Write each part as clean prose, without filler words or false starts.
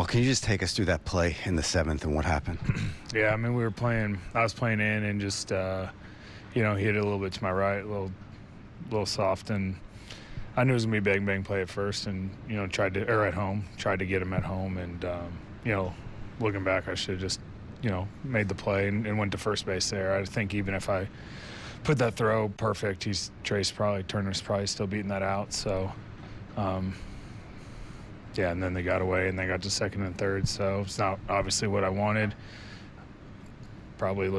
Paul, can you just take us through that play in the 7th and what happened? Yeah, I mean, I was playing in and just, hit it a little bit to my right, a little soft, and I knew it was going to be a bang play at first and, tried to get him at home. And, looking back, I should have just, made the play and went to first base there. I think even if I put that throw perfect, Turner's probably still beating that out. So, and then they got away and they got to second and third. So it's not obviously what I wanted. Probably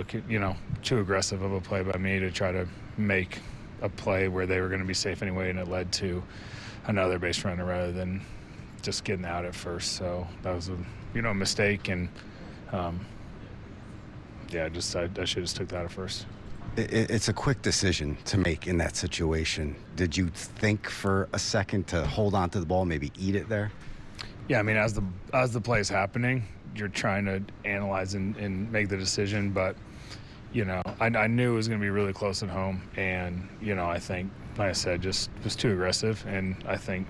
too aggressive of a play by me to try to make a play where they were going to be safe anyway, and it led to another base runner rather than just getting out at first. So that was a mistake, and I should have just took that at first. It's a quick decision to make in that situation. Did you think for a second to hold on to the ball, maybe eat it there? Yeah, I mean, as the play is happening, you're trying to analyze and make the decision, but I knew it was going to be really close at home, and I think, like I said, just was too aggressive, and I think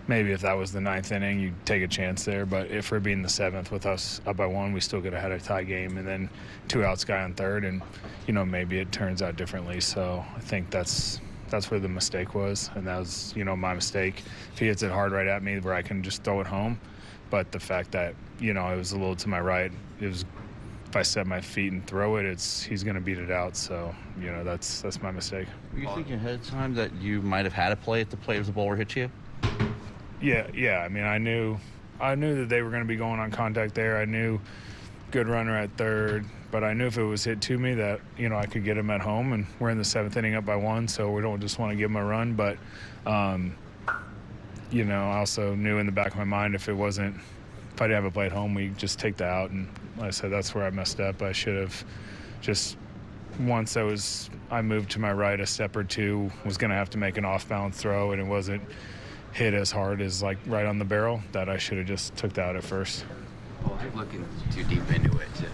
maybe if that was the 9th inning, you'd take a chance there, but if we're being the 7th with us up by 1, we still could have had a tie game, and then 2 outs, guy on third, and maybe it turns out differently. So I think that's where the mistake was, and that was my mistake. If he hits it hard right at me where I can just throw it home, but the fact that it was a little to my right, if I set my feet and throw it, he's going to beat it out. So that's my mistake. Were you thinking ahead of time that you might have had a play if the ball were hit you? Yeah. I mean, I knew that they were going to be going on contact there. I knew good runner at third, but I knew if it was hit to me that I could get him at home, and we're in the 7th inning up by 1, so we don't just want to give him a run. But I also knew in the back of my mind if I didn't have a play at home, we just take that out. And like I said, that's where I messed up. I should have just, once I moved to my right a step or two, was going to have to make an off-balance throw, and it wasn't hit as hard as right on the barrel, that I should have just took that out at first. Well, if you're looking too deep into it to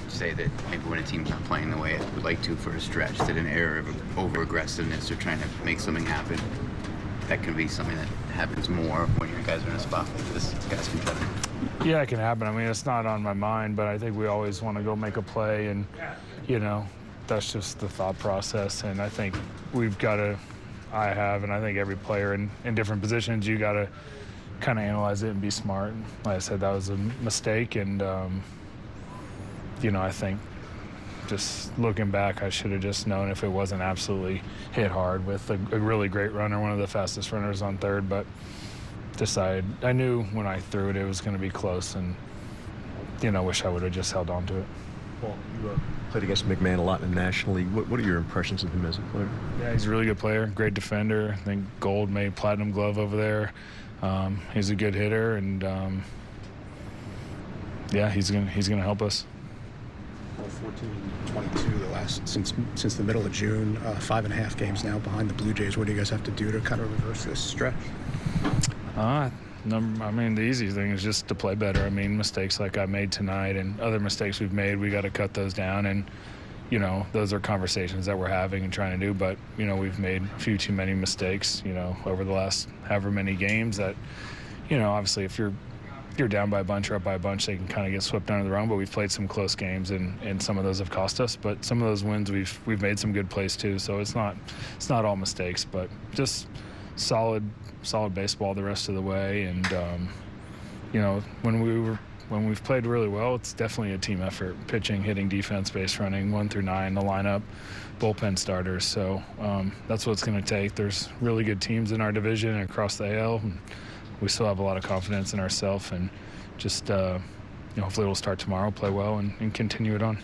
say that maybe when a team's not playing the way it would like to for a stretch, that an error of over-aggressiveness or trying to make something happen, that can be something that happens more when you guys are in a spot like this. Guys can try to... Yeah, it can happen. I mean, it's not on my mind, but I think we always want to go make a play, and, that's just the thought process. And I think and I think every player in different positions, you got to kind of analyze it and be smart. And like I said, that was a mistake, and, I think just looking back, I should have just known if it wasn't absolutely hit hard with a really great runner, one of the fastest runners on third, but I knew when I threw it, it was going to be close, and, wish I would have just held on to it. Well, you played against McMahon a lot in the National League. What are your impressions of him as a player? Yeah, he's a really good player, great defender. I think Gold made platinum glove over there. He's a good hitter, and he's gonna help us. 14-22 since the middle of June, 5.5 games now behind the Blue Jays. What do you guys have to do to kind of reverse this stretch? The easy thing is just to play better. I mean, mistakes like I made tonight and other mistakes we've made, we got to cut those down. And, those are conversations that we're having and trying to do. But, we've made a few too many mistakes, over the last however many games that, obviously if you're down by a bunch or up by a bunch, they can kind of get swept under the rug. But we've played some close games, and some of those have cost us. But some of those wins, we've made some good plays too. So it's not all mistakes, but just solid baseball the rest of the way. And when we've played really well, it's definitely a team effort: pitching, hitting, defense, base running, 1 through 9, the lineup, bullpen starters. So that's what it's going to take. There's really good teams in our division and across the AL, and we still have a lot of confidence in ourselves, and just hopefully we'll start tomorrow, play well, and continue it on.